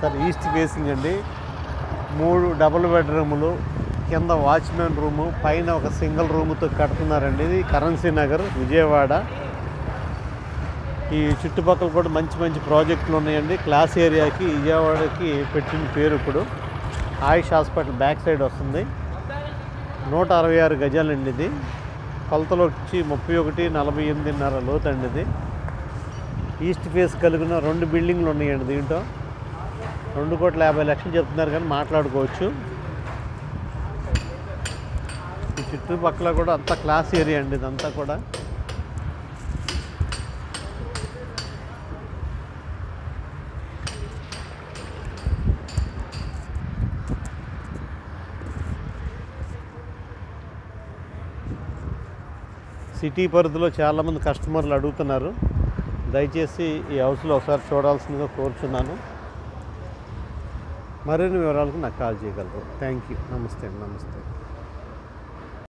Sir east facing అండి. 3 double బెడ్రూములు, కింద watchman room, పైన ఒక సింగిల్ రూముతో కడుతున్నారండి. ఇది కరెన్సీ నగర్, విజయవాడ. ఈ చుట్టుపక్కల కూడా మంచి మంచి ప్రాజెక్టులు ఉన్నాయండి. క్లాస్ ఏరియాకి విజయవాడకి పెట్టిన పేరు ఇప్పుడు. ఆయుష్ హాస్పిటల్ బ్యాక్ సైడ్ వస్తుంది. 166 గజాలండి ఇది. కొలతలు వచ్చి 31, 48.5 లోతు అండి ఇది. ఈస్ట్ ఫేస్ కలిగిన 2 బిల్డింగ్లు ఉన్నాయండి దీంట్లో. 2,50,00,000 చెప్తున్నారు కానీ మాట్లాడుకోవచ్చు. ఈ చుట్టుపక్కల కూడా అంతా క్లాస్ ఏరియా అండి ఇదంతా కూడా. సిటీ పరిధిలో చాలామంది కస్టమర్లు అడుగుతున్నారు. దయచేసి ఈ హౌస్లో ఒకసారి చూడాల్సిందిగా కోరుచున్నాను. మరిన్ని వివరాలకు నాకు కాల్ చేయగలరు. Thank you. నమస్తే.